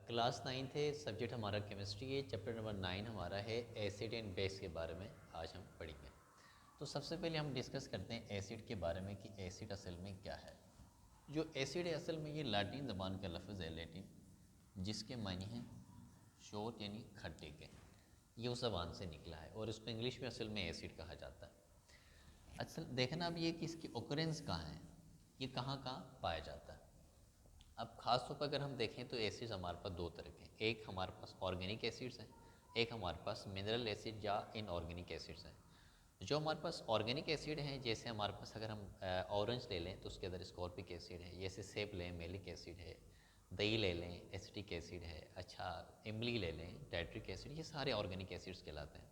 Class 9 थे, subject हमारा chemistry है। चैप्टर नंबर 9 हमारा है एसिड एंड बेस के बारे में आज हम पढ़ेंगे। तो सबसे पहले हम डिस्कस करते हैं एसिड के बारे में कि एसिड असल में क्या है। जो एसिड है असल में ये लैटिन ज़बान का लफ्ज़ है, लैटिन, जिसके मायने हैं शोर यानी खट्टे के। ये उस ज़बान से निकला है और इसको इंग्लिश में असल में एसिड कहा जाता है। असल देखना अब ये कि इसकी ओकरेंस कहाँ है, ये कहाँ कहाँ पाया जाता है। अब ख़ास तौर पर अगर हम देखें तो एसिड्स हमारे पास दो तरह के हैं। एक हमारे पास ऑर्गेनिक एसिड्स हैं, एक हमारे पास मिनरल एसिड या इनऑर्गेनिक एसिड्स हैं। जो हमारे पास ऑर्गेनिक एसिड हैं, जैसे हमारे पास अगर हम ऑरेंज ले लें तो उसके अंदर स्कॉर्बिक एसिड है, जैसे सेब लें मेलिक एसिड है, दही ले लें एसिटिक एसिड है, अच्छा इमली ले लें टाइट्रिक एसिड, ये सारे ऑर्गेनिक एसिड्स कहलाते हैं।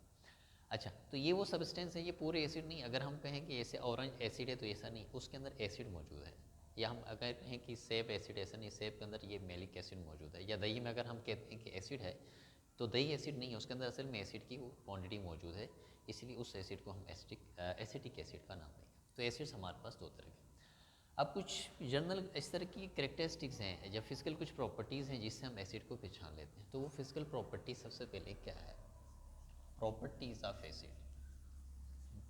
अच्छा, तो ये वो सब्सटेंस है, ये पूरे एसिड नहीं। अगर हम कहें कि ऐसे ऑरेंज एसिड है तो ऐसा नहीं, उसके अंदर एसिड मौजूद है। या हम अगर कहें कि सेब एसिड, ऐसा नहीं, सेब के अंदर ये मेलिक एसिड मौजूद है। या दही में अगर हम कहते हैं कि एसिड है तो दही एसिड नहीं है, उसके अंदर असल में एसिड की वो क्वांटिटी मौजूद है, इसलिए उस एसिड को हम एसिटिक एसिड का नाम देंगे। तो एसिड्स हमारे पास दो तरह के। अब कुछ जनरल इस तरह की करेक्टरिस्टिक्स हैं या फिजिकल कुछ प्रॉपर्टीज़ हैं जिससे हम एसिड को पहचान लेते हैं। तो वो फिजिकल प्रॉपर्टी सबसे पहले क्या है, properties of acid.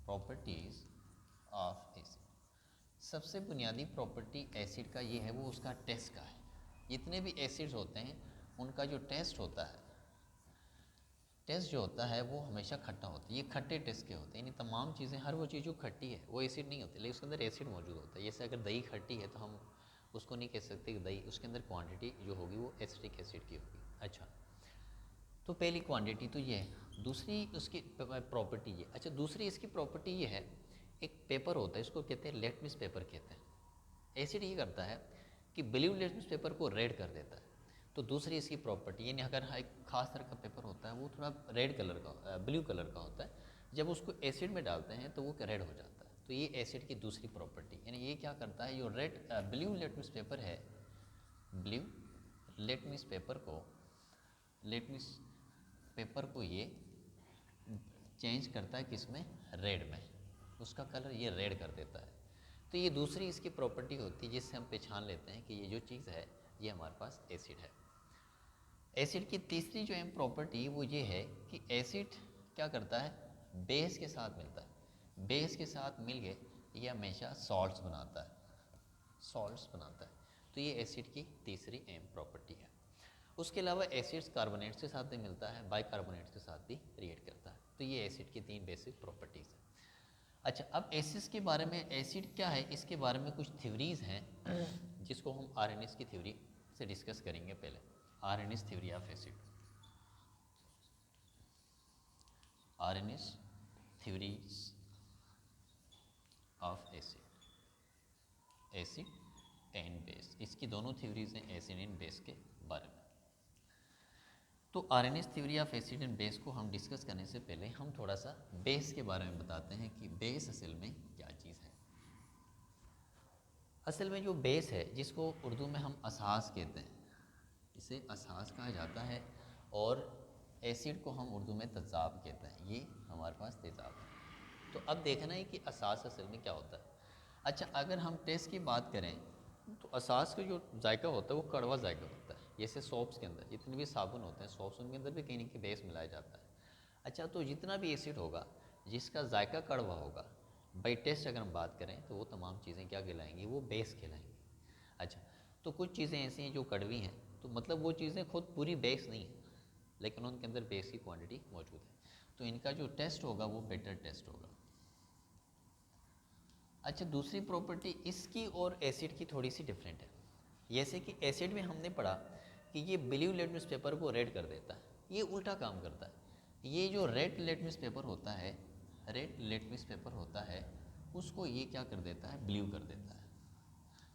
Properties of acid, सबसे बुनियादी प्रॉपर्टी एसिड का ये है, वो उसका टेस्ट का है। जितने भी एसिड्स होते हैं उनका जो टेस्ट होता है, टेस्ट जो होता है वो हमेशा खट्टा होता है। ये खट्टे टेस्ट के होते हैं, यानी तमाम चीज़ें, हर वो चीज़ जो खट्टी है वो एसिड नहीं होती, लेकिन उसके अंदर एसिड मौजूद होता है। जैसे अगर दही खट्टी है तो हम उसको नहीं कह सकते कि दही, उसके अंदर क्वांटिटी जो होगी वो एसिटिक एसिड की होगी। अच्छा, तो पहली क्वांटिटी तो ये है। दूसरी उसकी प्रॉपर्टी ये, अच्छा दूसरी इसकी प्रॉपर्टी ये है, एक पेपर होता है, इसको कहते हैं लेटमिस पेपर कहते हैं। एसिड ये करता है कि ब्लू लेटमिस पेपर को रेड कर देता है। तो दूसरी इसकी प्रॉपर्टी, यानी अगर एक खास तरह का पेपर होता है वो थोड़ा रेड कलर का, ब्लू कलर का होता है, जब उसको एसिड में डालते हैं तो वो रेड हो जाता है। तो ये एसिड की दूसरी प्रॉपर्टी, यानी ये क्या करता है, जो ब्लू लेटमिस पेपर है, ब्लू लेटमिस पेपर को, लेटमिस पेपर को ये चेंज करता है किसमें, रेड में, उसका कलर ये रेड कर देता है। तो ये दूसरी इसकी प्रॉपर्टी होती है जिससे हम पहचान लेते हैं कि ये जो चीज़ है ये हमारे पास एसिड है। एसिड की तीसरी जो है प्रॉपर्टी वो ये है कि एसिड क्या करता है, बेस के साथ मिलता है। बेस के साथ मिल के ये हमेशा सॉल्ट्स बनाता है, सॉल्ट्स बनाता है। तो ये एसिड की तीसरी एम प्रॉपर्टी है। उसके अलावा एसिड्स कार्बोनेट्स के साथ भी मिलता है, बाइकार्बोनेट्स के साथ भी रिएक्ट करता है। तो ये एसिड की तीन बेसिक प्रॉपर्टीज़ हैं। अच्छा, अब एसिड्स के बारे में, एसिड क्या है इसके बारे में कुछ थ्योरीज हैं जिसको हम आरएनएस की थ्योरी से डिस्कस करेंगे। पहले RNS theory of acid, RNS theories of acid, acid and base, इसकी दोनों थ्योरीज हैं एसिड एंड बेस के बारे में। तो RNS theory of acid and base को हम डिस्कस करने से पहले हम थोड़ा सा बेस के बारे में बताते हैं कि बेस असल में क्या चीज़ है। असल में जो बेस है, जिसको उर्दू में हम असास कहते हैं, इसे असास कहा जाता है, और एसिड को हम उर्दू में तेज़ाब कहते हैं। ये हमारे पास तेज़ाब है। तो अब देखना है कि असास असल में क्या होता है। अच्छा, अगर हम टेस्ट की बात करें तो असास का जो जायका होता है वो कड़वा जायका होता है। जैसे सोप्स के अंदर जितने भी साबुन होते हैं, सोप्स, उनके अंदर भी कहीं ना कहीं बेस मिलाया जाता है। अच्छा, तो जितना भी एसिड होगा जिसका जायका कड़वा होगा, बाई टेस्ट अगर हम बात करें तो वो तमाम चीज़ें क्या कहलाएंगी, वो बेस कहलाएंगी। अच्छा, तो कुछ चीज़ें ऐसी हैं जो कड़वी हैं, तो मतलब वो चीज़ें खुद पूरी बेस नहीं है, लेकिन उनके अंदर बेस की क्वांटिटी मौजूद है। तो इनका जो टेस्ट होगा वो बेटर टेस्ट होगा। अच्छा, दूसरी प्रॉपर्टी इसकी और एसिड की थोड़ी सी डिफरेंट है। जैसे कि एसिड में हमने पढ़ा कि ये ब्लू लिटमस पेपर को रेड कर देता है, ये उल्टा काम करता है। ये जो रेड लिटमस पेपर होता है, रेड लिटमस पेपर होता है, उसको ये क्या कर देता है, ब्लू कर देता है।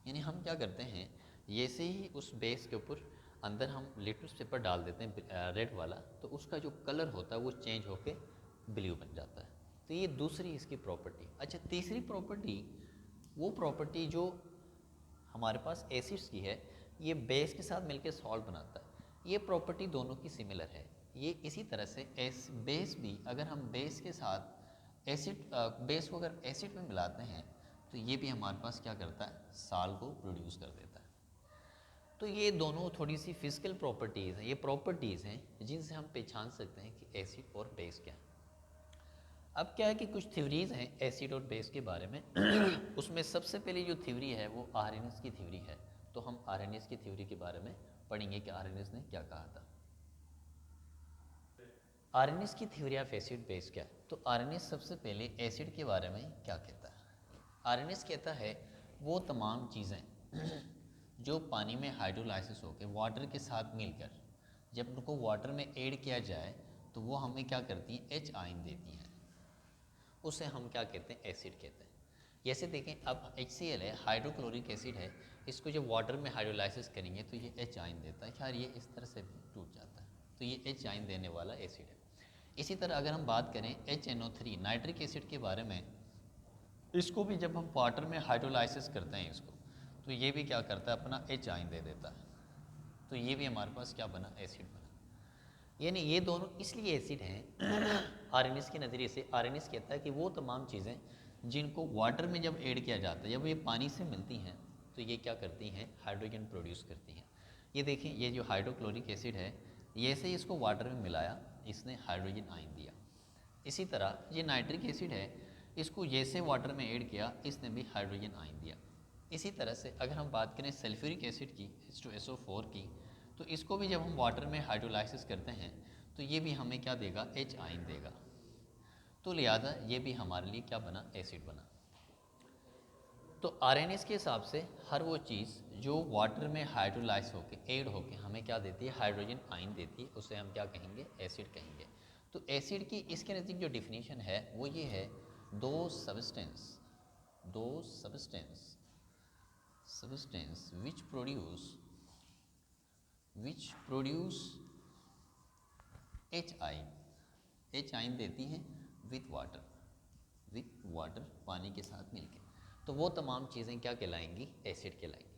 यानी हम क्या करते हैं, जैसे ही उस बेस के ऊपर अंदर हम लिटमस पेपर डाल देते हैं रेड वाला, तो उसका जो कलर होता है वो चेंज होके ब्लू बन जाता है। तो ये दूसरी इसकी प्रॉपर्टी। अच्छा, तीसरी प्रॉपर्टी, वो प्रॉपर्टी जो हमारे पास एसिड्स की है, ये बेस के साथ मिलकर सॉल्ट बनाता है। ये प्रॉपर्टी दोनों की सिमिलर है। ये इसी तरह से बेस भी, अगर हम बेस के साथ एसिड, बेस को अगर एसिड में मिलाते हैं तो ये भी हमारे पास क्या करता है, साल को प्रोड्यूस कर देता है। तो ये दोनों थोड़ी सी फिजिकल प्रॉपर्टीज़ हैं, ये प्रॉपर्टीज़ हैं जिनसे हम पहचान सकते हैं कि एसिड और बेस क्या है। अब क्या है कि कुछ थ्योरीज हैं एसिड और बेस के बारे में उसमें सबसे पहले जो थ्योरी है वो आर्हेनियस की थ्योरी है। तो हम आर्हेनियस की थ्योरी के बारे में पढ़ेंगे कि आर्हेनियस ने क्या कहा था। आर्हेनियस की थ्योरी ऑफ एसिड बेस क्या है? तो आर्हेनियस सबसे पहले एसिड के बारे में क्या कहता है? आर्हेनियस कहता है वो तमाम चीज़ें जो पानी में हाइड्रोलाइसिस होकर वाटर के साथ मिलकर जब उनको वाटर में ऐड किया जाए तो वो हमें क्या करती हैं, एच आयन देती हैं। उसे हम क्या कहते हैं, एसिड कहते हैं। जैसे देखें अब HCl है, हाइड्रोक्लोरिक एसिड है, इसको जब वाटर में हाइड्रोलाइसिस करेंगे तो ये एच आयन देता है। खैर ये इस तरह से भी टूट जाता है, तो ये एच आयन देने वाला एसिड है। इसी तरह अगर हम बात करें HNO3 नाइट्रिक एसिड के बारे में, इसको भी जब हम वाटर में हाइड्रोलाइसिस करते हैं इसको, तो ये भी क्या करता है, अपना एच आयन दे देता है। तो ये भी हमारे पास क्या बना, एसिड बना। यानी ये दोनों इसलिए एसिड हैं आर्हेनियस के नज़रिए से। आर्हेनियस कहता है कि वो तमाम चीज़ें जिनको वाटर में जब ऐड किया जाता है, जब ये पानी से मिलती हैं तो ये क्या करती हैं, हाइड्रोजन प्रोड्यूस करती हैं। ये देखें, ये जो हाइड्रोक्लोरिक एसिड है, जैसे ही इसको वाटर में मिलाया इसने हाइड्रोजन आयन दिया। इसी तरह ये नाइट्रिक एसिड है, इसको जैसे वाटर में ऐड किया इसने भी हाइड्रोजन आयन दिया। इसी तरह से अगर हम बात करें सल्फ्यूरिक एसिड की, H2SO4 की, तो इसको भी जब हम वाटर में हाइड्रोलाइसिस करते हैं तो ये भी हमें क्या देगा, एच आयन देगा। तो लिहाजा ये भी हमारे लिए क्या बना, एसिड बना। तो आरएनएस के हिसाब से हर वो चीज़ जो वाटर में हाइड्रोलाइज होके ऐड होके हमें क्या देती है, हाइड्रोजन आयन देती है, उसे हम क्या कहेंगे, एसिड कहेंगे। तो एसिड की इसके नज़दीक जो डिफिनीशन है वो ये है, दो substance which produce H ion देती हैं विथ वाटर पानी के साथ मिलके, तो वो तमाम चीज़ें क्या कहलाएंगी, एसिड कहलाएंगी।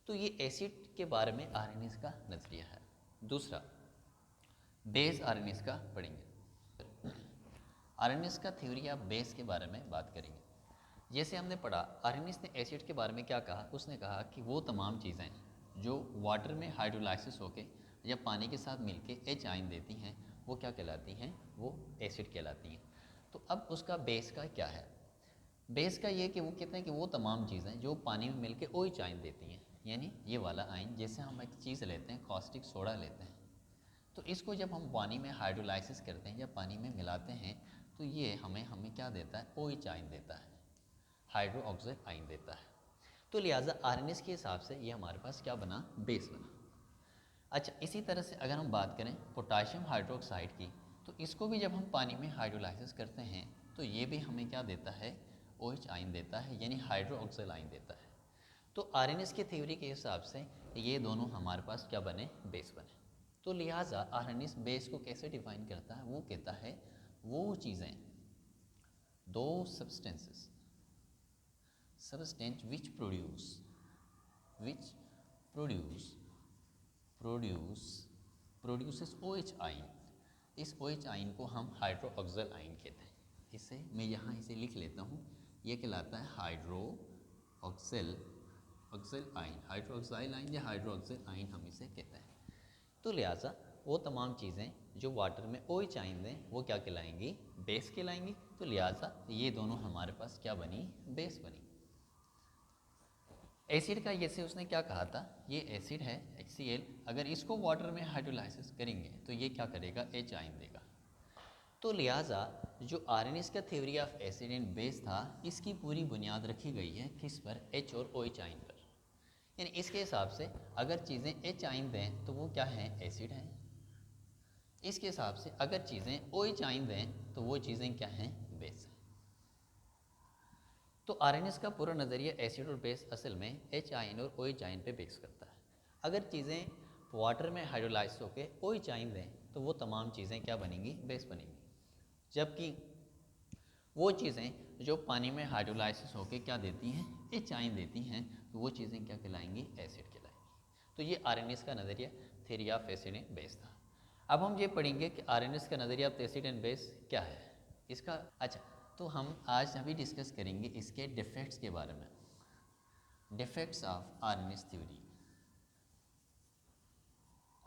तो ये एसिड के बारे में आर्हेनियस का नज़रिया है। दूसरा बेस आर्हेनियस का पढ़ेंगे। आर्हेनियस का थ्योरी ऑफ बेस के बारे में बात करेंगे। जैसे हमने पढ़ा आर्हेनियस ने एसिड के बारे में क्या कहा, उसने कहा कि वो तमाम चीज़ें जो वाटर में हाइड्रोलाइसिस होके या पानी के साथ मिलके एच आयन देती हैं वो क्या कहलाती हैं, वो एसिड कहलाती हैं। तो अब उसका बेस का क्या है, बेस का ये कि वो कहते हैं कि वो तमाम चीज़ें जो पानी में मिलके ओ एच आयन देती हैं, यानी ये वाला आयन, जैसे हम एक चीज़ लेते हैं कॉस्टिक सोडा लेते हैं, तो इसको जब हम पानी में हाइड्रोलाइसिस करते हैं या पानी में मिलाते हैं तो ये हमें क्या देता है, ओ एच आयन देता है, हाइड्रो ऑक्साइड आयन देता है। तो लिहाजा आर्हेनियस के हिसाब से ये हमारे पास क्या बना, बेस बना। अच्छा, इसी तरह से अगर हम बात करें पोटाशियम हाइड्रोक्साइड की, तो इसको भी जब हम पानी में हाइड्रोलाइसिस करते हैं तो ये भी हमें क्या देता है, OH आयन देता है, यानी हाइड्रो ऑक्साइड आयन देता है। तो आर्हेनियस की थ्योरी के हिसाब से ये दोनों हमारे पास क्या बने, बेस बने। तो लिहाजा आर्हेनियस बेस को कैसे डिफाइन करता है, वो कहता है वो चीज़ें, दो substance which produces OH ion, इस OH आयन को हम हाइड्रो ऑक्साइड आयन कहते हैं। इसे मैं यहाँ इसे लिख लेता हूँ, ये कहलाता है hydro oxide ion, hydro oxide ion या हाइड्रो ऑक्साइड आयन हम इसे कहते हैं। तो लिहाजा वो तमाम चीज़ें जो वाटर में OH आयन दें वो क्या कहलाएंगी, बेस कहलाएंगी। तो लिहाजा ये दोनों हमारे पास क्या बनी, बेस बनी। एसिड का जैसे उसने क्या कहा था, ये एसिड है HCl, अगर इसको वाटर में हाइड्रोलाइसिस करेंगे तो ये क्या करेगा, एच आयन देगा। तो लिहाजा जो आर्हेनियस का theory of acid and base था, इसकी पूरी बुनियाद रखी गई है किस पर, एच और OH आयन पर। यानी इसके हिसाब से अगर चीज़ें एच आयन दें तो वो क्या हैं, एसिड हैं। इसके हिसाब से अगर चीज़ें OH आयन दें तो वो चीज़ें क्या हैं, बेस हैं। तो आर्हेनियस का पूरा नज़रिया एसिड और बेस असल में एच आयन और OH आयन पे बेस करता है। अगर चीज़ें वाटर में हाइड्रोलाइज होकर OH आयन दें तो वो तमाम चीज़ें क्या बनेंगी, बेस बनेंगी। जबकि वो चीज़ें जो पानी में हाइड्रोलाइसिस होकर क्या देती हैं, एच आयन देती हैं, तो वो चीज़ें क्या कहलाएंगी, एसिड कहलाएंगी। तो ये आर्हेनियस का नज़रिया theory of acid and base था। अब हम ये पढ़ेंगे कि आर्हेनियस का नज़रिया ऑफ एसिड एंड बेस क्या है इसका। अच्छा, तो हम आज अभी डिस्कस करेंगे इसके डिफेक्ट्स के बारे में, defects of Arrhenius theory.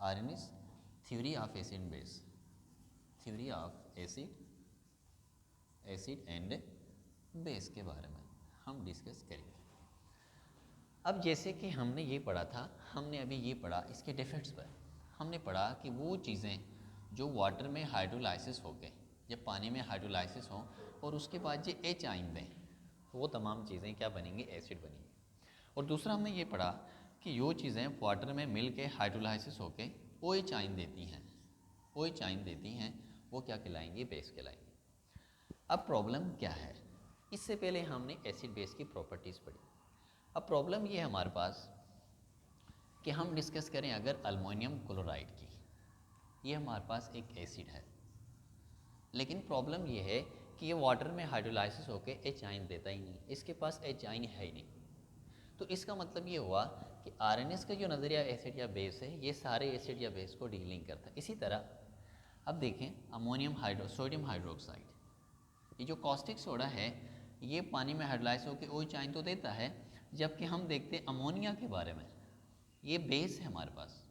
Arrhenius theory of acid base, theory of acid and base के बारे में हम डिस्कस करेंगे। अब जैसे कि हमने ये पढ़ा था, हमने अभी ये पढ़ा इसके डिफेक्ट्स पर। हमने पढ़ा कि वो चीज़ें जो वाटर में हाइड्रोलाइसिस हो गए, जब पानी में हाइड्रोलाइसिस हो और उसके बाद जो एच आइन दें, वो तमाम चीज़ें क्या बनेंगी, एसिड बनेंगी। और दूसरा हमने ये पढ़ा कि जो चीज़ें वाटर में मिल के हाइड्रोलाइसिस होके ओ एच आइन देती हैं, ओ एच आइन देती हैं, वो क्या कहलाएंगी, बेस कहलाएंगी। अब प्रॉब्लम क्या है, इससे पहले हमने एसिड बेस की प्रॉपर्टीज़ पढ़ी। अब प्रॉब्लम ये है हमारे पास कि हम डिस्कस करें अगर अल्मोनियम क्लोराइड की, ये हमारे पास एक एसिड है, लेकिन प्रॉब्लम ये है कि ये वाटर में हाइड्रोलाइसिस होकर एच आइन देता ही नहीं, इसके पास एच आइन है ही नहीं। तो इसका मतलब ये हुआ कि आरएनएस का जो नज़रिया एसिड या बेस है, ये सारे एसिड या बेस को डीलिंग करता है। इसी तरह अब देखें सोडियम हाइड्रोक्साइड, ये जो कॉस्टिक सोडा है, ये पानी में हाइड्रोलाइज होकर OH आयन तो देता है, जबकि हम देखते हैं अमोनिया के बारे में, ये बेस है हमारे पास,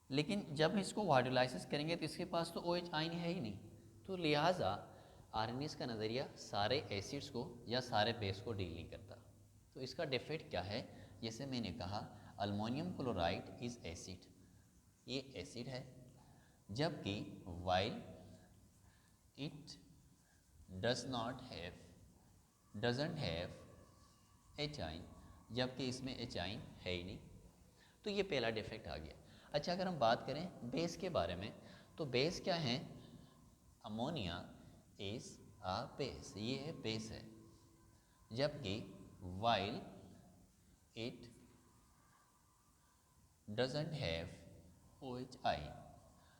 लेकिन जब इसको हाइड्रोलाइसिस करेंगे तो इसके पास तो OH आयन है ही नहीं। तो लिहाजा आरएनएस का नज़रिया सारे एसिड्स को या सारे बेस को डील नहीं करता। तो इसका डिफेक्ट क्या है, जैसे मैंने कहा अल्मोनियम क्लोराइड इज़ एसिड, ये एसिड है, जबकि while it doesn't have H आइन, जबकि इसमें एच आइन है ही नहीं। तो ये पहला डिफेक्ट आ गया। अच्छा, अगर हम बात करें बेस के बारे में, तो बेस क्या है, अमोनिया इज अ बेस, ये है बेस है, जबकि while it doesn't have OH आइन,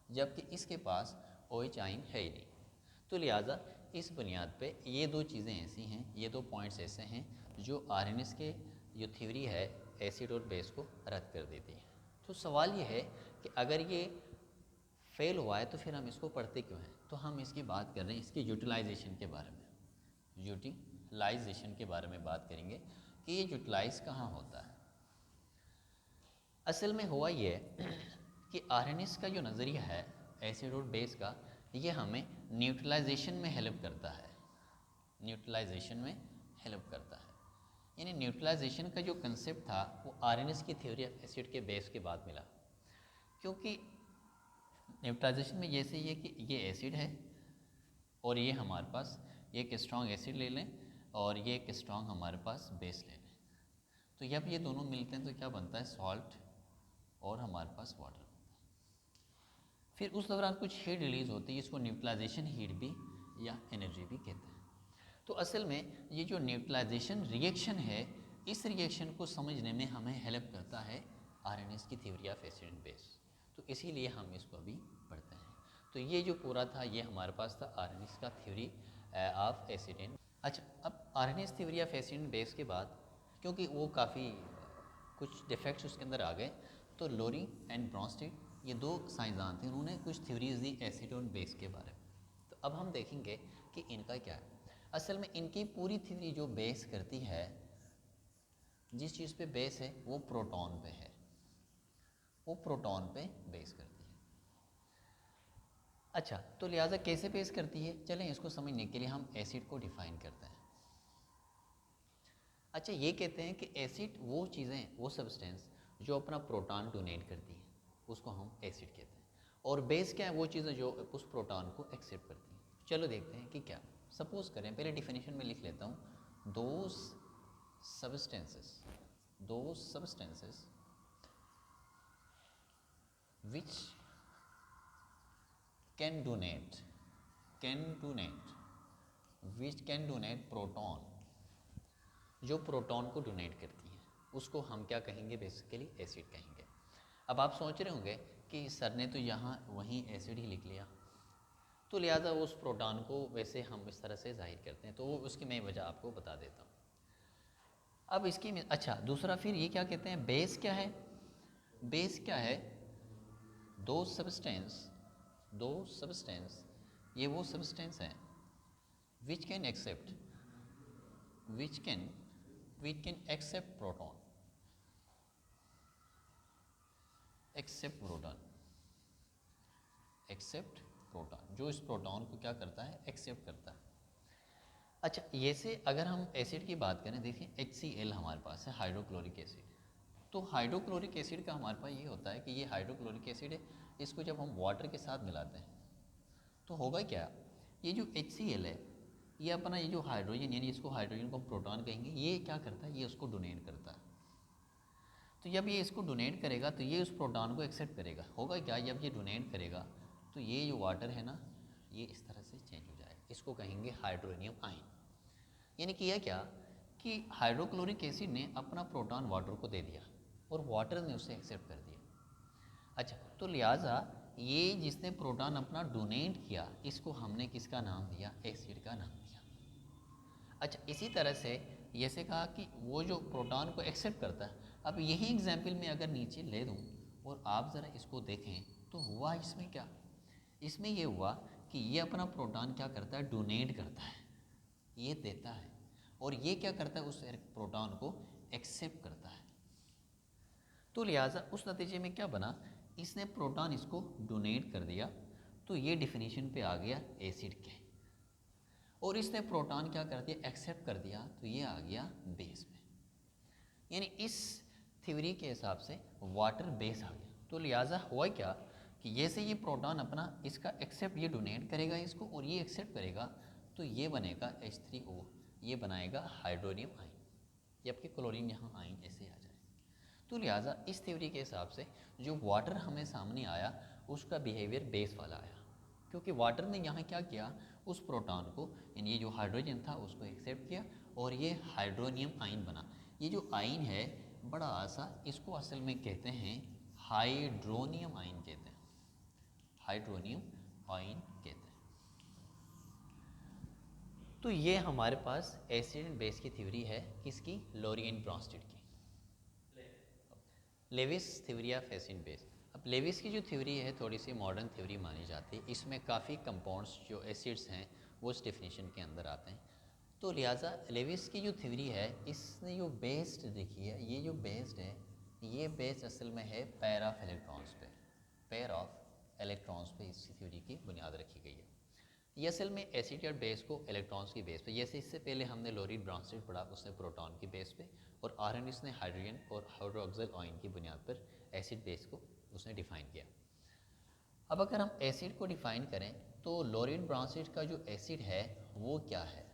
जबकि इसके पास OH आइन है ही नहीं। तो लिहाजा इस बुनियाद पे ये दो चीज़ें ऐसी हैं, ये दो पॉइंट्स ऐसे हैं जो आरएनएस के जो थ्योरी है एसिड और बेस को रद्द कर देती है। तो सवाल ये है कि अगर ये फेल हुआ है तो फिर हम इसको पढ़ते क्यों हैं। तो हम इसकी बात कर रहे हैं इसकी यूटिलाइजेशन के बारे में, यूटिलाइजेशन के बारे में बात करेंगे कि ये यूटिलाइज कहाँ होता है। असल में हुआ ये कि आरएनएस का जो नज़रिया है एसिड और बेस का, ये हमें न्यूट्रलाइजेशन में हेल्प करता है, न्यूट्रलाइजेशन में हेल्प करता है। यानी न्यूट्रलाइजेशन का जो कंसेप्ट था वो आरएनएस की थ्योरी ऑफ एसिड के बेस के बाद मिला, क्योंकि न्यूट्रलाइजेशन में जैसे ये कि ये एसिड है और ये हमारे पास एक स्ट्रॉन्ग एसिड ले लें और ये एक स्ट्रॉन्ग हमारे पास बेस ले लें, तो जब ये दोनों मिलते हैं तो क्या बनता है, सॉल्ट और हमारे पास वाटर। फिर उस दौरान कुछ हीट रिलीज़ होती है, इसको न्यूट्रलाइजेशन हीट भी या एनर्जी भी कहते हैं। तो असल में ये जो न्यूट्रलाइजेशन रिएक्शन है, इस रिएक्शन को समझने में हमें हेल्प करता है आरएनएस की theory of acid and base, तो इसीलिए हम इसको अभी पढ़ते हैं। तो ये जो पूरा था ये हमारे पास था आरएनएस का थ्योरी ऑफ एसिड एंड। अच्छा, अब RNS theory of acid and base के बाद, क्योंकि वो काफ़ी कुछ डिफेक्ट्स उसके अंदर आ गए, तो लोरी एंड ब्रॉन्स्टेड, ये दो साइंसदान थे, उन्होंने कुछ थ्योरीज दी एसिड और बेस के बारे में। तो अब हम देखेंगे कि इनका क्या है। असल में इनकी पूरी थ्योरी जो बेस करती है, जिस चीज़ पे बेस है वो प्रोटॉन पे है, वो प्रोटॉन पे बेस करती है। अच्छा, तो लिहाजा कैसे बेस करती है, चलें इसको समझने के लिए हम एसिड को डिफाइन करते हैं। अच्छा, ये कहते हैं कि एसिड वो चीज़ें, वो सब्सटेंस जो अपना प्रोटॉन डोनेट करती है, उसको हम एसिड कहते हैं। और बेस क्या है, वो चीज़ें जो उस प्रोटॉन को एक्सेप्ट करती हैं। चलो देखते हैं कि क्या। सपोज करें, पहले डिफिनेशन में लिख लेता हूँ, those substances which can donate proton, जो प्रोटॉन को डोनेट करती है, उसको हम क्या कहेंगे, बेसिकली एसिड कहेंगे। अब आप सोच रहे होंगे कि सर ने तो यहाँ वहीं एसिड ही लिख लिया, तो लिहाजा उस प्रोटॉन को वैसे हम इस तरह से जाहिर करते हैं, तो वो उसकी मैं वजह आपको बता देता हूँ। अब इसकी अच्छा, दूसरा फिर ये क्या कहते हैं, बेस क्या है, बेस क्या है, दो सब्सटेंस ये वो सब्सटेंस हैं which can accept accept proton, accept proton, जो इस प्रोटॉन को क्या करता है, एक्सेप्ट करता है। अच्छा, ये से अगर हम एसिड की बात करें, देखिए HCl हमारे पास है, हाइड्रोक्लोरिक एसिड। तो हाइड्रोक्लोरिक एसिड का हमारे पास ये होता है कि ये हाइड्रोक्लोरिक एसिड है, इसको जब हम वाटर के साथ मिलाते हैं तो होगा क्या, ये जो HCl है ये अपना ये जो हाइड्रोजन, यानी इसको हाइड्रोजन को हम प्रोटॉन कहेंगे, ये क्या करता है, ये उसको डोनेट करता है। तो जब ये इसको डोनेट करेगा तो ये उस प्रोटॉन को एक्सेप्ट करेगा। होगा क्या, जब ये डोनेट करेगा तो ये जो वाटर है ना, ये इस तरह से चेंज हो जाएगा, इसको कहेंगे हाइड्रोनियम आयन। यानी किया क्या कि हाइड्रोक्लोरिक एसिड ने अपना प्रोटॉन वाटर को दे दिया और वाटर ने उसे एक्सेप्ट कर दिया। अच्छा, तो लिहाजा ये जिसने प्रोटॉन अपना डोनेट किया, इसको हमने किसका नाम दिया, एसिड का नाम दिया। अच्छा, इसी तरह से जैसे कहा कि वो जो प्रोटॉन को एक्सेप्ट करता है, अब यही एग्जाम्पल मैं अगर नीचे ले दूँ और आप ज़रा इसको देखें तो हुआ इसमें क्या, इसमें ये हुआ कि ये अपना प्रोटॉन क्या करता है, डोनेट करता है, ये देता है, और ये क्या करता है, उस प्रोटॉन को एक्सेप्ट करता है। तो लिहाजा उस नतीजे में क्या बना, इसने प्रोटॉन इसको डोनेट कर दिया, तो ये डिफिनीशन पे आ गया एसिड के, और इसने प्रोटॉन क्या कर दिया, एक्सेप्ट कर दिया, तो ये आ गया बेस में। यानी इस थ्योरी के हिसाब से वाटर बेस आ गया। तो लिहाजा हुआ क्या कि जैसे ये प्रोटॉन अपना इसका एक्सेप्ट, ये डोनेट करेगा इसको और ये एक्सेप्ट करेगा, तो ये बनेगा H3O, ये बनाएगा हाइड्रोनियम आयन, जबकि क्लोरीन यहाँ आयन ऐसे आ जाए। तो लिहाजा इस थ्योरी के हिसाब से जो वाटर हमें सामने आया उसका बिहेवियर बेस वाला आया, क्योंकि वाटर ने यहाँ क्या किया, उस प्रोटॉन को, यानी ये जो हाइड्रोजन था उसको एक्सेप्ट किया और ये हाइड्रोनियम आयन बना। ये जो आयन है बड़ा आसा, इसको असल में कहते हैं हाइड्रोनियम आयन कहते हैं, हाइड्रोनियम आयन कहते हैं। तो ये हमारे पास एसिड एंड बेस की थ्योरी है, किसकी, लोरी एंड ब्रॉन्स्टेड की, Lewis theory of acid base. अब लेविस की जो थ्योरी है थोड़ी सी मॉडर्न थ्योरी मानी जाती है, इसमें काफ़ी कंपाउंड्स जो एसिड्स हैं वो उस डेफिनेशन के अंदर आते हैं। तो लिहाजा लेविस की जो थ्योरी है, इसने जो बेस्ड देखी है, ये जो बेस्ड है, ये बेस्ड असल में है पेयर ऑफ इलेक्ट्रॉन्स पे, पेयर ऑफ इलेक्ट्रॉन्स पे इस थ्योरी की बुनियाद रखी गई है। ये असल में एसिड और बेस को इलेक्ट्रॉन्स की बेस पे, जैसे इससे पहले हमने लोरीन ब्रॉन्स्टेड पढ़ा, उसने प्रोटॉन की बेस पे, और आर्हेनिस ने हाइड्रोजन और हाइड्रोक्सिल आयन की बुनियाद पर एसिड बेस को उसने डिफाइन किया। अब अगर हम एसिड को डिफाइन करें तो लोरीन ब्रॉन्स्टेड का जो एसिड है वो क्या है,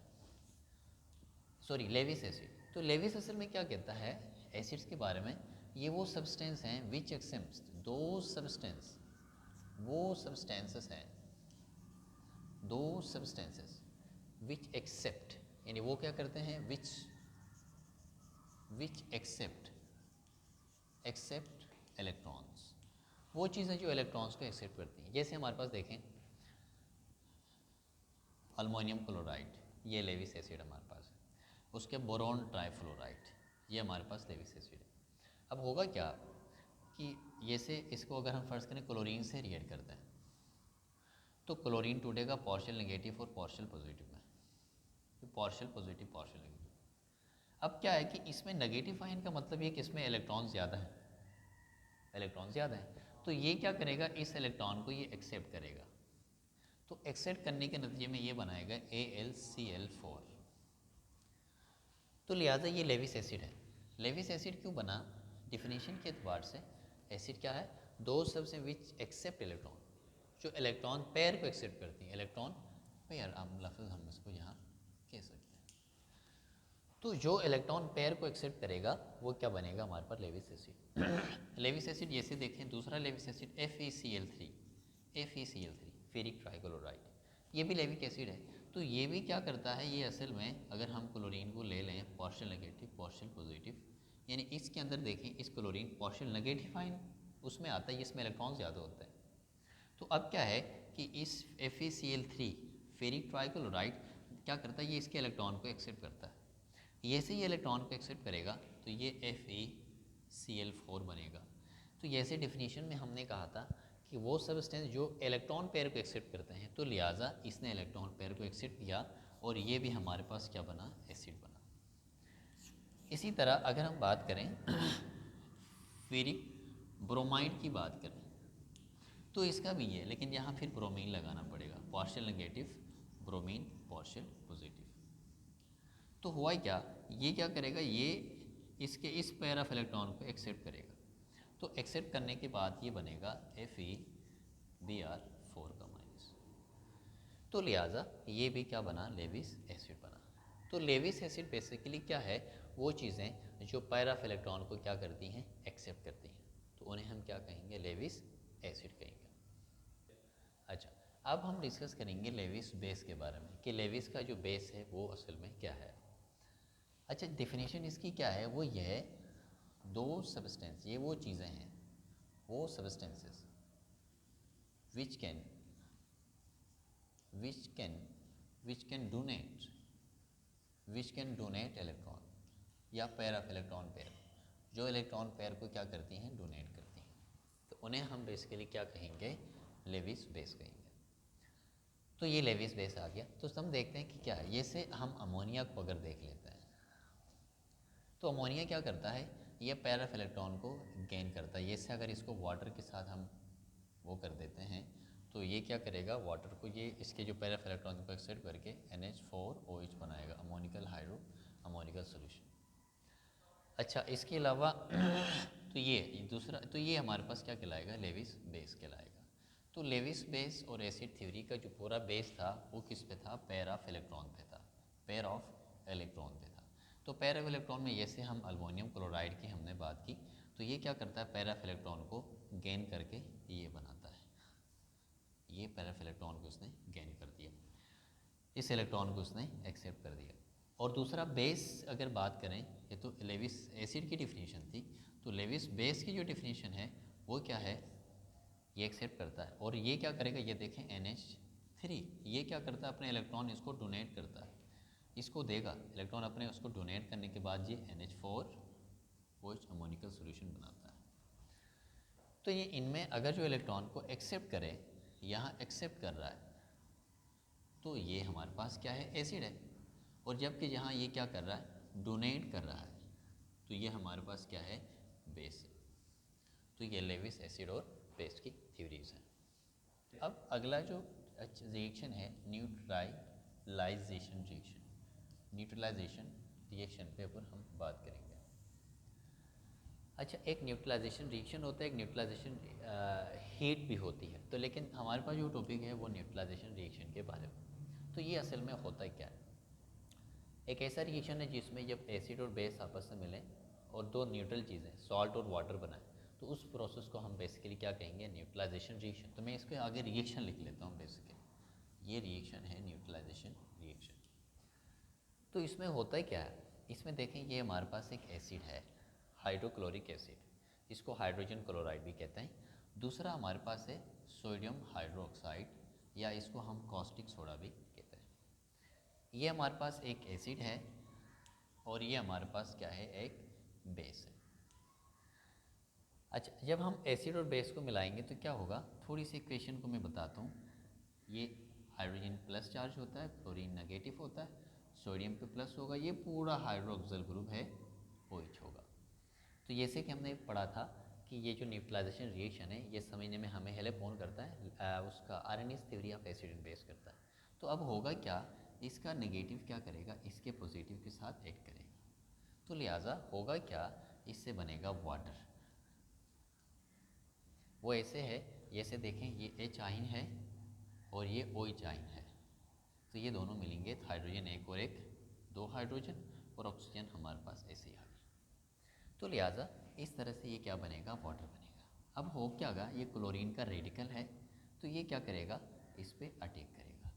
सॉरी लेविस एसिड। तो लेविस असल में क्या कहता है एसिड्स के बारे में, ये वो सब्सटेंस हैं विच एक्सेप्ट्स, दो सब्सटेंस, वो सब्सटेंसेस हैं, दो सब्सटेंसेस विच एक्सेप्ट, यानी वो क्या करते हैं, विच एक्सेप्ट इलेक्ट्रॉन्स, वो चीज़ें जो इलेक्ट्रॉन्स को एक्सेप्ट करती हैं। जैसे हमारे पास देखें अल्मोनियम क्लोराइड, ये लेविस एसिड हमारे पास है, उसके बोरॉन ट्राइफ्लोराइड, ये हमारे पास लेविस एसिड है। अब होगा क्या कि जैसे इसको अगर हम फर्ज करें क्लोरीन से रिएक्ट करते हैं तो क्लोरीन टूटेगा पार्शियल नेगेटिव और पार्शियल पॉजिटिव में, पार्शियल पॉजिटिव पार्शियल नेगेटिव। अब क्या है कि इसमें नेगेटिव आयन का मतलब ये कि इसमें इलेक्ट्रॉन ज़्यादा है, इलेक्ट्रॉन ज़्यादा है, तो ये क्या करेगा, इस इलेक्ट्रॉन को ये एक्सेप्ट करेगा, तो एक्सेप्ट करने के नतीजे में ये बनाएगा AlCl4। तो लिहाजा ये लेविस एसिड है। लेविस एसिड क्यों बना, डिफिनीशन के एतबार से एसिड क्या है, दो सबसे विच एक्सेप्ट इलेक्ट्रॉन, जो इलेक्ट्रॉन पेयर को एक्सेप्ट करती है, इलेक्ट्रॉन पेयर आम लफ्ज़ हम इसको यहाँ कह सकते हैं। तो जो इलेक्ट्रॉन पेयर को एक्सेप्ट करेगा वो क्या बनेगा हमारे पास, लेविस एसिड। लेविस एसिड जैसे देखें दूसरा Lewis acid FeCl3, FeCl3 ferric trichloride, ये भी लेविक एसिड है। तो ये भी क्या करता है, ये असल में अगर हम क्लोरीन को ले लें पार्शियल नेगेटिव पार्शियल पॉजिटिव, यानी इसके अंदर देखें इस क्लोरीन पार्शियल नेगेटिव आयन उसमें आता है, इसमें इलेक्ट्रॉन ज़्यादा होता है। तो अब क्या है कि इस FeCl3 फेरिक ट्राइक्लोराइड क्या करता है, ये इसके इलेक्ट्रॉन को एक्सेप्ट करता है, जैसे ये इलेक्ट्रॉन को एक्सेप्ट करेगा तो ये FeCl4 बनेगा। तो जैसे डिफिनीशन में हमने कहा था कि वो सब्सटेंस जो इलेक्ट्रॉन पेयर को एक्सेप्ट करते हैं, तो लिहाजा इसने इलेक्ट्रॉन पेयर को एक्सेप्ट किया और ये भी हमारे पास क्या बना, एसिड बना। इसी तरह अगर हम बात करें फेरिक ब्रोमाइड की बात करें तो इसका भी है, लेकिन यहाँ फिर ब्रोमीन लगाना पड़ेगा, partial negative bromine, partial positive. तो हुआ क्या, ये क्या करेगा, ये इसके इस पेयर ऑफ इलेक्ट्रॉन को एक्सेप्ट करेगा। तो एक्सेप्ट करने के बाद ये बनेगा FeBr4 का माइनस। तो लिहाजा ये भी क्या बना, लेविस एसिड बना। तो लेविस एसिड बेसिकली क्या है, वो चीज़ें जो पेयर ऑफ इलेक्ट्रॉन को क्या करती हैं, एक्सेप्ट करती हैं, तो उन्हें हम क्या कहेंगे, लेविस एसिड कहेंगे। अच्छा, अब हम डिस्कस करेंगे लेविस बेस के बारे में कि लेविस का जो बेस है वो असल में क्या है। अच्छा, डेफिनेशन इसकी क्या है, वो ये है, दो सब्सटेंस, ये वो चीज़ें हैं, वो substances which can donate electron या पेयर ऑफ इलेक्ट्रॉन पेयर, जो इलेक्ट्रॉन पेयर को क्या करती हैं, डोनेट करती हैं, तो उन्हें हम बेसिकली क्या कहेंगे, लेविस बेस कहेंगे। तो ये लेविस बेस आ गया। तो हम देखते हैं कि क्या है, ये से हम अमोनिया को अगर देख लेते हैं तो अमोनिया क्या करता है, ये पेयर ऑफ इलेक्ट्रॉन को गेन करता है। ये से अगर इसको वाटर के साथ हम वो कर देते हैं तो ये क्या करेगा, वाटर को, ये इसके जो पेयर ऑफ इलेक्ट्रॉन को एक्सेप्ट करके NH4OH बनाएगा, अमोनिकल हाइड्रो अमोनिकल सोल्यूशन। अच्छा, इसके अलावा तो ये दूसरा, तो ये हमारे पास क्या कहलाएगा, लेविस बेस कहलाएगा। तो लेविस बेस और एसिड थ्योरी का जो पूरा बेस था वो किस पे था, पेयर ऑफ इलेक्ट्रॉन पे था, पेयर ऑफ इलेक्ट्रॉन पे था। तो पेयर ऑफ इलेक्ट्रॉन में जैसे हम अल्मोनियम क्लोराइड की हमने बात की, तो ये क्या करता है, पेयर ऑफ इलेक्ट्रॉन को गेन करके ये बनाता है, ये पेयर ऑफ इलेक्ट्रॉन को उसने गेन कर दिया, इस इलेक्ट्रॉन को उसने एक्सेप्ट कर दिया। और दूसरा बेस अगर बात करें, ये तो लेविस एसिड की डिफिनीशन थी, तो लेविस बेस की जो डिफिनीशन है वो क्या है, ये एक्सेप्ट करता है और ये क्या करेगा, ये देखें NH3, ये क्या करता है, अपने इलेक्ट्रॉन इसको डोनेट करता है, इसको देगा इलेक्ट्रॉन अपने, उसको डोनेट करने के बाद ये NH4OH अमोनिकल सोल्यूशन बनाता है। तो ये इनमें अगर जो इलेक्ट्रॉन को एक्सेप्ट करे, यहाँ एक्सेप्ट कर रहा है, तो ये हमारे पास क्या है, एसिड है। और जबकि यहाँ ये क्या कर रहा है, डोनेट कर रहा है, तो ये हमारे पास क्या है, बेस है। तो ये लेविस एसिड और बेस की थ्योरीज हैं। अब अगला जो रिएक्शन है, न्यूट्रलाइजेशन रिएक्शन पे ऊपर हम बात करेंगे। अच्छा, एक न्यूट्रलाइजेशन रिएक्शन होता है, एक न्यूट्रलाइजेशन हीट भी होती है, तो लेकिन हमारे पास जो टॉपिक है वो न्यूट्रलाइजेशन रिएक्शन के बारे में। तो ये असल में होता है क्या है, एक ऐसा रिएक्शन है जिसमें जब एसिड और बेस आपस में मिलें और दो न्यूट्रल चीज़ें सॉल्ट और वाटर बनाएं, तो उस प्रोसेस को हम बेसिकली क्या कहेंगे, न्यूट्रलाइजेशन रिएक्शन। तो मैं इसके आगे रिएक्शन लिख लेता हूँ, बेसिकली ये रिएक्शन है न्यूट्रलाइजेशन रिएक्शन। तो इसमें होता है क्या है, इसमें देखें, ये हमारे पास एक एसिड है, हाइड्रोक्लोरिक एसिड, इसको हाइड्रोजन क्लोराइड भी कहते हैं। दूसरा हमारे पास है सोडियम हाइड्रोक्साइड, या इसको हम कॉस्टिक सोडा भी कहते हैं। ये हमारे पास एक एसिड है और ये हमारे पास क्या है, एक बेस है। अच्छा, जब हम एसिड और बेस को मिलाएंगे तो क्या होगा, थोड़ी सी इक्वेशन को मैं बताता हूँ। ये हाइड्रोजन प्लस चार्ज होता है, क्लोरीन नेगेटिव होता है, सोडियम पे प्लस होगा, ये पूरा हाइड्रोक्सिल ग्रुप है, OH होगा। तो जैसे कि हमने पढ़ा था कि ये जो न्यूट्रलाइजेशन रिएक्शन है, ये समझने में हमें हेल्प कौन करता है, उसका Arrhenius theory of acid and base करता है। तो अब होगा क्या, इसका नेगेटिव क्या करेगा, इसके पॉजिटिव के साथ ऐड करेगा, तो लिहाजा होगा क्या, इससे बनेगा वाटर। वो ऐसे है, जैसे देखें, ये H आयन है और ये OH आयन है, तो ये दोनों मिलेंगे, हाइड्रोजन एक और एक, दो हाइड्रोजन, और ऑक्सीजन हमारे पास ऐसे ही आ गई। तो लिहाजा इस तरह से ये क्या बनेगा, वाटर बनेगा। अब हो क्या होगा, ये क्लोरीन का रेडिकल है, तो ये क्या करेगा, इस पर अटैक करेगा।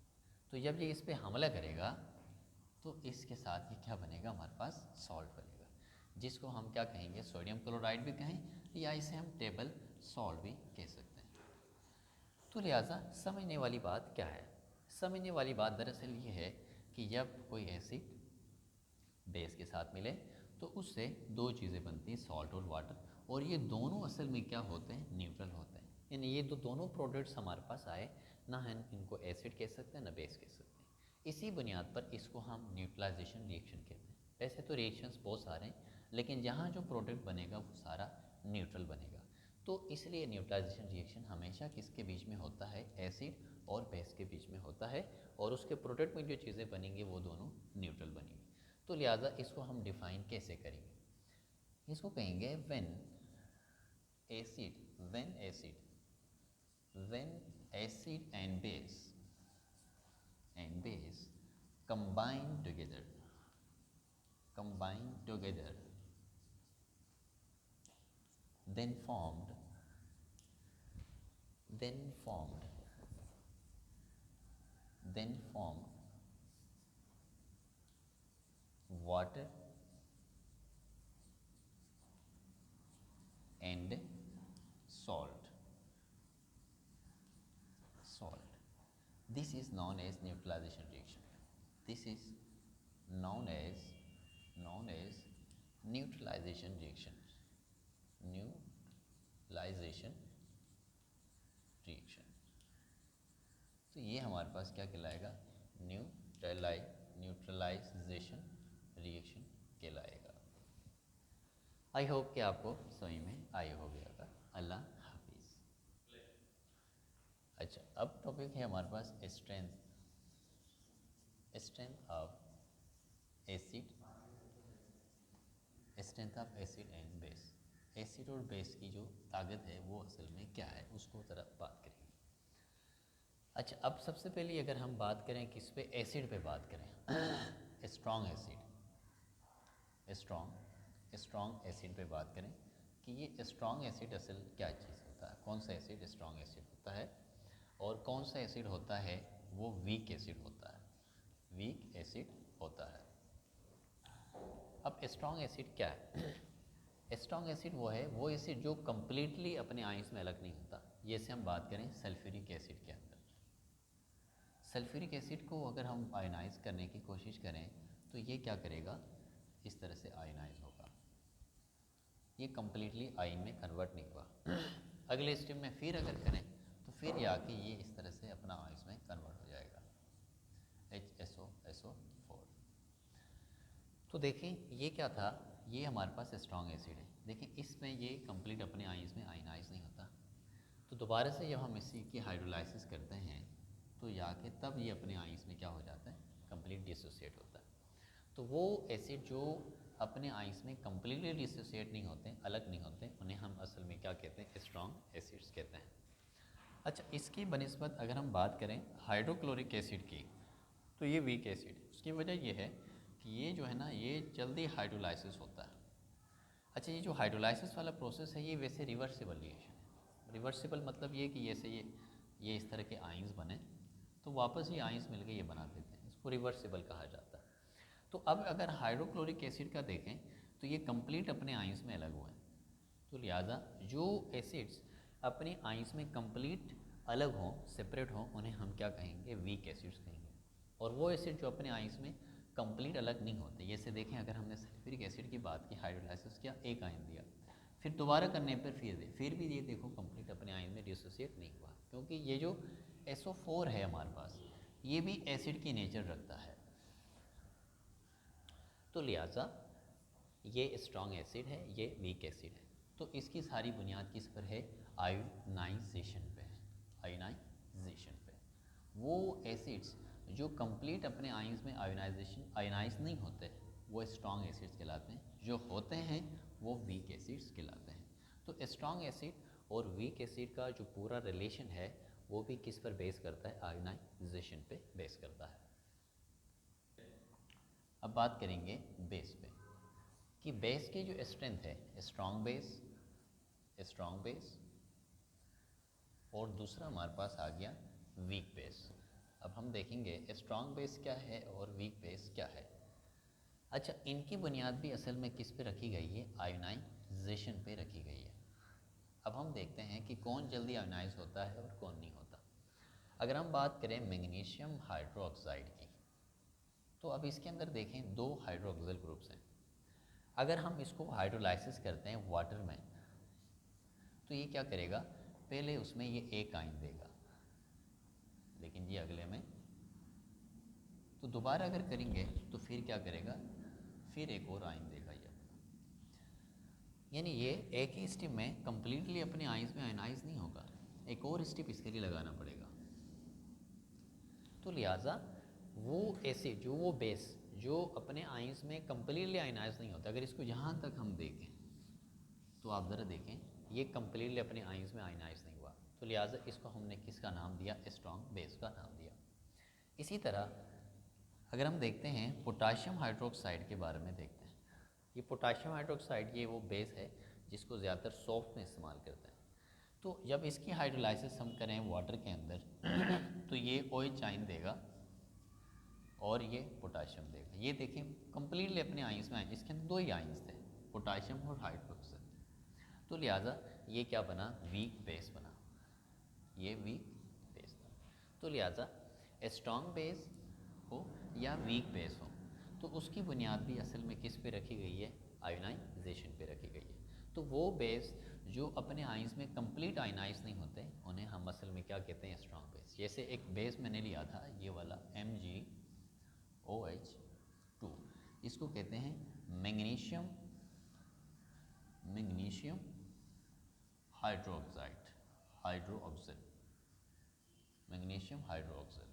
तो जब ये इस पर हमला करेगा तो इसके साथ ये क्या बनेगा, हमारे पास सॉल्ट बनेगा, जिसको हम क्या कहेंगे, सोडियम क्लोराइड भी कहें, या इसे हम टेबल सॉल्ट भी कह सकते हैं। तो लिहाजा समझने वाली बात क्या है, समझने वाली बात दरअसल ये है कि जब कोई एसिड बेस के साथ मिले तो उससे दो चीज़ें बनती हैं, सॉल्ट और वाटर, और ये दोनों असल में क्या होते हैं, न्यूट्रल होते हैं। यानी ये दोनों प्रोडक्ट्स हमारे पास आए, ना हम इनको एसिड कह सकते हैं ना बेस कह सकते हैं। इसी बुनियाद पर इसको हम न्यूट्रलाइजेशन रिएक्शन कहते हैं। वैसे तो रिएक्शंस बहुत सारे हैं, लेकिन जहाँ जो प्रोडक्ट बनेगा वो सारा न्यूट्रल बनेगा। तो इसलिए न्यूट्रलाइजेशन रिएक्शन हमेशा किसके बीच में होता है, एसिड और बेस के बीच में होता है, और उसके प्रोडक्ट में जो चीज़ें बनेंगी वो दोनों न्यूट्रल बनेंगी। तो लिहाजा इसको हम डिफाइन कैसे करेंगे, इसको कहेंगे when acid and base combine together then formed water and salt. This is known as neutralization reaction. This is known as neutralization reaction. तो ये हमारे पास क्या कहलाएगा, न्यूट्रलाइजेशन रिएक्शन कहलाएगा। आई होप कि आपको समझ में आई होगा। अल्लाह हाफिज़। अच्छा, अब टॉपिक है हमारे पास strength of acid and base. Acid और बेस की जो ताकत है वो असल में क्या है, उसको ज़रा बात करेंगे। अच्छा, अब सबसे पहले अगर हम बात करें किस पे, एसिड पे बात करें, स्ट्रॉन्ग एसिड पे बात करें कि ये स्ट्रॉन्ग एसिड असल क्या चीज़ होता है, कौन सा एसिड स्ट्रॉन्ग एसिड होता है और कौन सा एसिड होता है वो वीक एसिड होता है। अब स्ट्रॉन्ग एसिड क्या है? स्ट्रॉन्ग एसिड वो एसिड जो कम्प्लीटली अपने आयंस में अलग नहीं होता। जैसे हम बात करें सल्फ्यूरिक एसिड के अंदर, सल्फ्यूरिक एसिड को अगर हम आयनाइज करने की कोशिश करें तो ये क्या करेगा, इस तरह से आयनाइज होगा, ये कम्प्लीटली आयन में कन्वर्ट नहीं हुआ। अगले स्टेप में फिर अगर करें तो फिर ये आके ये इस तरह से अपना आयंस में कन्वर्ट हो जाएगा, HSO4। तो देखें ये क्या था, ये हमारे पास स्ट्रॉन्ग एसिड है। देखें इसमें ये कंप्लीट अपने आयंस में आयनाइज नहीं होता। तो दोबारा से जब हम इसी की हाइड्रोलाइसिस करते हैं तो ये आके तब ये अपने आयंस में क्या हो जाता है, कंप्लीट डिसोसिएट होता है। तो वो एसिड जो अपने आयंस में कंप्लीटली डिसोसिएट नहीं होते, अलग नहीं होते, उन्हें हम असल में क्या कहते हैं, स्ट्रॉन्ग एसिड्स कहते हैं। अच्छा, इसकी बनिस्बत अगर हम बात करें हाइड्रोक्लोरिक एसिड की तो ये वीक एसिड है। उसकी वजह ये है कि ये जो है ना, ये जल्दी हाइड्रोलाइसिस होता है। अच्छा, ये जो हाइड्रोलाइसिस वाला प्रोसेस है ये वैसे रिवर्सिबल रिएक्शन है। रिवर्सिबल मतलब ये कि जैसे ये इस तरह के आयंस बने तो वापस ये आयंस मिलकर ये बना देते हैं, इसको रिवर्सिबल कहा जाता है। तो अब अगर हाइड्रोक्लोरिक एसिड का देखें तो ये कंप्लीट अपने आयंस में अलग हुए हैं। तो लिहाजा जो एसिड्स अपने आयंस में कंप्लीट अलग हों, सेपरेट हों, उन्हें हम क्या कहेंगे, वीक एसिड्स कहेंगे। और वो एसिड जो अपने आयंस में कंप्लीट अलग नहीं होते, जैसे देखें अगर हमने सल्फ्यूरिक एसिड की बात की, हाइड्रोलाइसिस किया, एक आयन दिया, फिर दोबारा करने पर फिर भी ये देखो कंप्लीट अपने आयन में डिसोसिएट नहीं हुआ, क्योंकि ये जो SO4 है हमारे पास, ये भी एसिड की नेचर रखता है। तो लिहाजा ये स्ट्रॉन्ग एसिड है, ये वीक एसिड है। तो इसकी सारी बुनियाद किस पर है, आयोनाइजेशन पे है। आयोनाइजेशन पे वो एसिड्स जो कंप्लीट अपने आयंस में आयोनाइज नहीं होते वो स्ट्रॉन्ग एसिड्स कहलाते हैं, जो होते हैं वो वीक एसिड्स कहलाते हैं। तो स्ट्रॉन्ग एसिड और वीक एसिड का जो पूरा रिलेशन है वो भी किस पर बेस करता है, आयोनाइजेशन पे बेस करता है। अब बात करेंगे बेस पे कि बेस की जो स्ट्रेंथ है, स्ट्रॉन्ग बेस और दूसरा हमारे पास आ गया वीक बेस। अब हम देखेंगे स्ट्रॉन्ग बेस क्या है और वीक बेस क्या है। अच्छा, इनकी बुनियाद भी असल में किस पे रखी गई है, आयोनाइजेशन पे रखी गई है। अब हम देखते हैं कि कौन जल्दी आयोनाइज होता है और कौन नहीं होता। अगर हम बात करें मैग्नीशियम हाइड्रोक्साइड की, तो अब इसके अंदर देखें 2 हाइड्रोक्सिल ग्रुप्स हैं। अगर हम इसको हाइड्रोलाइसिस करते हैं वाटर में तो ये क्या करेगा, पहले उसमें ये एक आयन देगा, लेकिन ये अगले में, तो दोबारा अगर करेंगे तो फिर क्या करेगा, फिर एक और आयन देगा ये। यानी ये एक ही स्टेप में कंप्लीटली अपने आइंस में आयनाइज नहीं होगा, एक और स्टेप इसके लिए लगाना पड़ेगा। तो लिहाजा वो एसिड जो वो बेस जो अपने आइंस में कंप्लीटली आयनाइज नहीं होता, अगर इसको यहाँ तक हम देखें तो आप ज़रा देखें ये कंप्लीटली अपने आइंस में आयनाइज नहीं हुआ, तो लिहाजा इसको हमने किसका नाम दिया, स्ट्रॉन्ग बेस का नाम दिया। इसी तरह अगर हम देखते हैं पोटाशियम हाइड्रोक्साइड के बारे में देखते हैं, ये पोटाशियम हाइड्रोक्साइड ये वो बेस है जिसको ज़्यादातर सॉफ्ट में इस्तेमाल करते हैं। तो जब इसकी हाइड्रोलाइसिस हम करें वाटर के अंदर तो ये OH आयन देगा और ये पोटाशियम देगा। ये देखें कंप्लीटली अपने आइंस में आए, इसके अंदर दो ही आइंस थे, पोटाशियम और हाइड्रोक्साइड। तो लिहाजा ये क्या बना, वीक बेस बना, ये वीक बेस बना। तो लिहाजा स्ट्रॉन्ग बेस हो या वीक बेस हो तो उसकी बुनियाद भी असल में किस पे रखी गई है, आयोनाइजेशन पे रखी गई है। तो वो बेस जो अपने आइंस में कंप्लीट आयनाइज नहीं होते उन्हें हम असल में क्या कहते हैं, स्ट्रॉन्ग बेस। जैसे एक बेस मैंने लिया था ये वाला MgOH2, इसको कहते हैं मैग्नीशियम हाइड्रोक्साइड, मैग्नीशियम हाइड्रोक्साइड।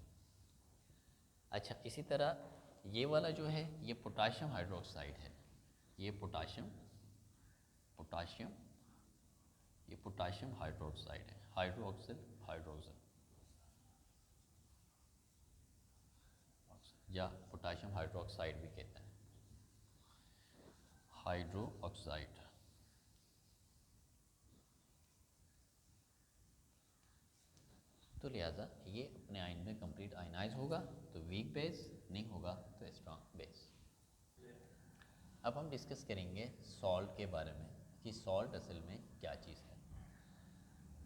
अच्छा, इसी तरह ये वाला जो है ये पोटाशियम हाइड्रोक्साइड है, ये पोटाशियम ये पोटाशियम हाइड्रोक्साइड है, हाइड्रोजन या पोटाशियम हाइड्रोक्साइड भी कहते हैं, हाइड्रोक्साइड। तो लिहाजा ये अपने आयन में कंप्लीट आयनाइज होगा तो वीक बेस, नहीं होगा तो स्ट्रॉन्ग बेस। अब हम डिस्कस करेंगे सॉल्ट के बारे में कि सॉल्ट असल में क्या चीज़ है।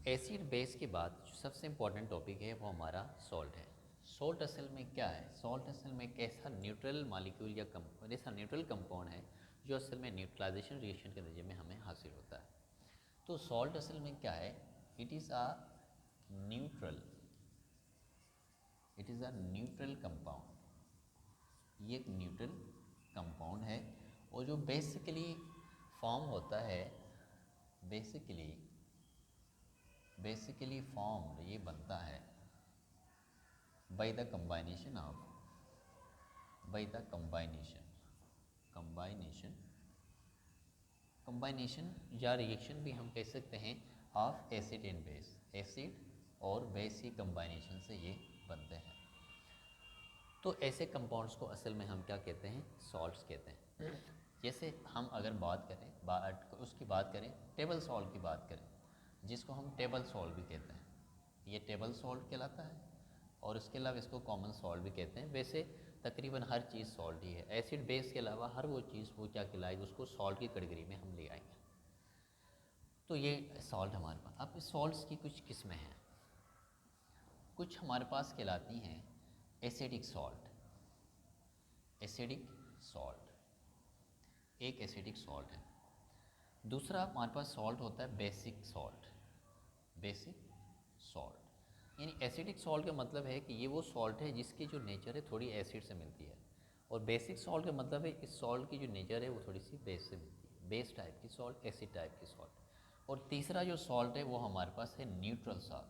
एसिड बेस के बाद जो सबसे इम्पॉर्टेंट टॉपिक है वो हमारा सॉल्ट है। सॉल्ट असल में क्या है, सॉल्ट असल में एक ऐसा न्यूट्रल मालिक्यूल या ऐसा न्यूट्रल कंपाउंड है जो असल में न्यूट्रलाइजेशन रिएक्शन के नतीजे में हमें हासिल होता है। तो सॉल्ट असल में क्या है, it is a neutral compound. ये एक न्यूट्रल कंपाउंड है और जो बेसिकली फॉर्म होता है, बेसिकली फॉर्म ये बनता है बाय द कम्बाइनेशन या रिएक्शन भी हम कह सकते हैं of acid and base, acid और बेस की कम्बाइनेशन से ये बनते हैं। तो ऐसे कंपाउंड्स को असल में हम क्या कहते हैं, सॉल्ट्स कहते हैं। जैसे हम अगर बात करें टेबल सॉल्ट की बात करें, जिसको हम टेबल सॉल्ट भी कहते हैं, ये टेबल सॉल्ट कहलाता है और इसके अलावा इसको कॉमन सॉल्ट भी कहते हैं। वैसे तकरीबन हर चीज़ सॉल्ट ही है, एसिड बेस के अलावा हर वो चीज़ वो क्या कहलाएगी, उसको सॉल्ट की कैटेगरी में हम ले आएंगे। तो ये सॉल्ट हमारे पास। अब इस सॉल्ट्स की कुछ किस्में हैं, कुछ हमारे पास कहलाती हैं एसिडिक सॉल्ट, एक एसिडिक सॉल्ट है। दूसरा हमारे पास सॉल्ट होता है बेसिक सॉल्ट। यानी एसिडिक सॉल्ट का मतलब है कि ये वो सॉल्ट है जिसकी जो नेचर है थोड़ी एसिड से मिलती है, और बेसिक सॉल्ट का मतलब है इस सॉल्ट की जो नेचर है वो थोड़ी सी बेस से मिलती है, बेस टाइप की सॉल्ट, एसिड टाइप की सॉल्ट। और तीसरा जो सॉल्ट है वो हमारे पास है न्यूट्रल सॉल्ट।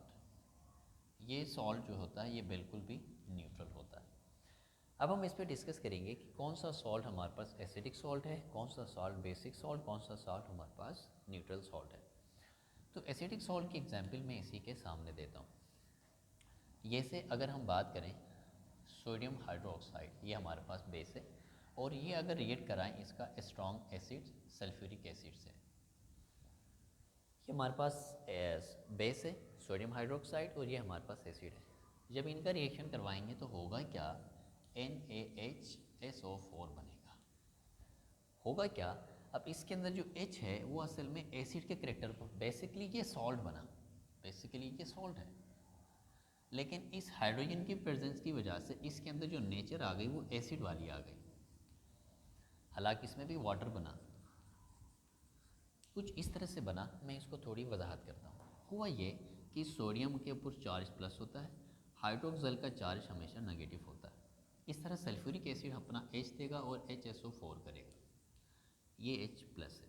ये सॉल्ट जो होता है ये बिल्कुल भी न्यूट्रल होता है। अब हम इस पर डिस्कस करेंगे कि कौन सा सॉल्ट हमारे पास एसिडिक सॉल्ट है, कौन सा सॉल्ट बेसिक सॉल्ट, कौन सा सॉल्ट हमारे पास न्यूट्रल सॉल्ट है। तो एसिडिक सॉल्ट की एग्जांपल मैं इसी के सामने देता हूँ। जैसे अगर हम बात करें सोडियम हाइड्रोक्साइड, ये हमारे पास बेस है और ये अगर रिएक्ट कराएं इसका स्ट्रॉन्ग एसिड सल्फ्यूरिक एसिड से, ये हमारे पास बेस है सोडियम हाइड्रोक्साइड और ये हमारे पास एसिड है। जब इनका रिएक्शन करवाएंगे तो होगा क्या, NaHSO4 बनेगा। होगा क्या, अब इसके अंदर जो H है वो असल में एसिड के करेक्टर पर, बेसिकली ये सॉल्ट बना, बेसिकली ये सॉल्ट है, लेकिन इस हाइड्रोजन की प्रेजेंस की वजह से इसके अंदर जो नेचर आ गई वो एसिड वाली आ गई। हालांकि इसमें भी वाटर बना, कुछ इस तरह से बना। मैं इसको थोड़ी वजाहत करता हूँ। हुआ ये कि सोडियम के ऊपर चार्ज प्लस होता है, हाइड्रोक्सल का चार्ज हमेशा नेगेटिव होता है। इस तरह सल्फ्यूरिक एसिड अपना H देगा और HSO4 करेगा, ये H प्लस है।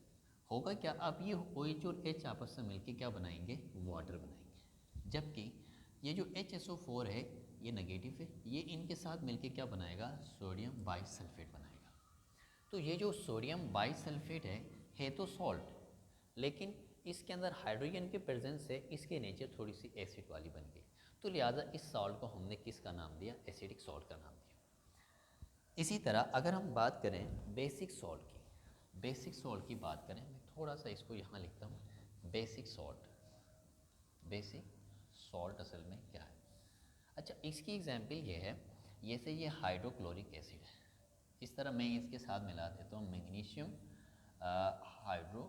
होगा क्या, अब ये OH और H आपस में मिलके क्या बनाएंगे, वाटर बनाएंगे। जबकि ये जो HSO4 है ये नेगेटिव है, ये इनके साथ मिलके क्या बनाएगा, सोडियम बाइसल्फेट बनाएगा। तो ये जो सोडियम बाइसल्फेट है तो सॉल्ट, लेकिन इसके अंदर हाइड्रोजन के प्रेजेंस से इसके नेचर थोड़ी सी एसिड वाली बन गई। तो लिहाजा इस सॉल्ट को हमने किसका नाम दिया, एसिडिक सॉल्ट का नाम दिया। इसी तरह अगर हम बात करें बेसिक सॉल्ट की, बेसिक सॉल्ट की बात करें, मैं थोड़ा सा इसको यहाँ लिखता हूँ, बेसिक सॉल्ट। बेसिक सॉल्ट असल में क्या है, अच्छा इसकी एग्जांपल ये है, जैसे ये हाइड्रोक्लोरिक एसिड है, इस तरह मैं इसके साथ मिला देता हूँ मैग्नीशियम हाइड्रो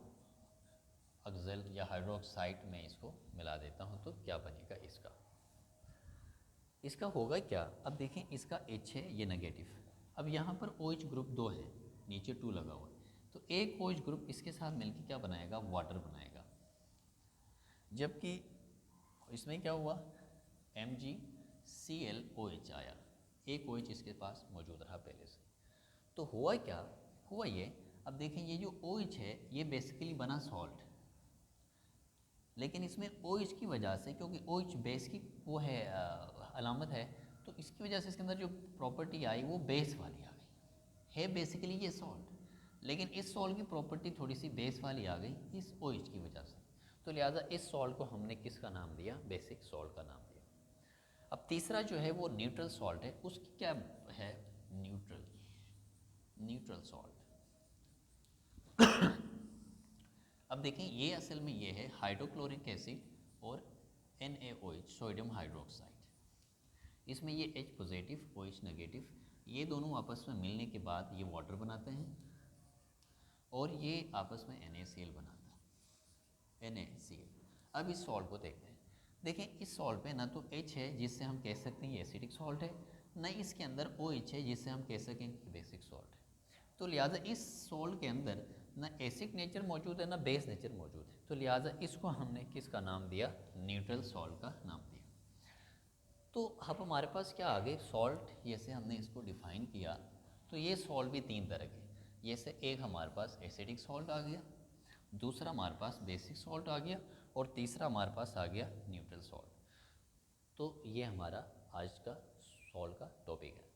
ऑक्सल या हाइड्रोक्साइड में इसको मिला देता हूँ, तो क्या बनेगा इसका, इसका होगा क्या, अब देखें इसका H है ये नेगेटिव, अब यहाँ पर OH ग्रुप 2 है, नीचे 2 लगा हुआ है, तो एक OH ग्रुप इसके साथ मिलकर क्या बनाएगा, वाटर बनाएगा। जबकि इसमें क्या हुआ, MgClOH आया, एक OH इसके पास मौजूद रहा पहले से। तो हुआ क्या, हुआ ये, अब देखें ये जो OH है ये बेसिकली बना सॉल्ट, लेकिन इसमें OH की वजह से, क्योंकि OH बेस की वो है अलामत है, तो इसकी वजह से इसके अंदर जो प्रॉपर्टी आई वो बेस वाली आ गई है, बेसिकली ये सॉल्ट, लेकिन इस सॉल्ट की प्रॉपर्टी थोड़ी सी बेस वाली आ गई इस OH की वजह से। तो लिहाजा इस सॉल्ट को हमने किसका नाम दिया, बेसिक सॉल्ट का नाम दिया। अब तीसरा जो है वो न्यूट्रल सॉल्ट है, उसकी क्या है, न्यूट्रल, न्यूट्रल सॉल्ट। अब देखें ये असल में ये है हाइड्रोक्लोरिक एसिड और NaOH सोडियम हाइड्रोक्साइड, इसमें ये H पॉजिटिव OH नेगेटिव, ये दोनों आपस में मिलने के बाद ये वाटर बनाते हैं और ये आपस में NaCl बनाता है, NaCl। अब इस सॉल्ट को देखते हैं, देखें इस सॉल्ट पे ना तो H है जिससे हम कह सकते हैं ये एसिडिक सॉल्ट है, न इसके अंदर OH है जिससे हम कह सकें कि बेसिक सॉल्ट है। तो लिहाजा इस सॉल्ट के अंदर ना एसिड नेचर मौजूद है ना बेस नेचर मौजूद है, तो लिहाजा इसको हमने किसका नाम दिया, न्यूट्रल सॉल्ट का नाम दिया। तो अब हमारे पास क्या आ गए, सॉल्ट, जैसे हमने इसको डिफ़ाइन किया, तो ये सॉल्ट भी तीन तरह के, जैसे एक हमारे पास एसिडिक सॉल्ट आ गया, दूसरा हमारे पास बेसिक सॉल्ट आ गया, और तीसरा हमारे पास आ गया न्यूट्रल सॉल्ट। तो ये हमारा आज का सॉल्ट का टॉपिक है।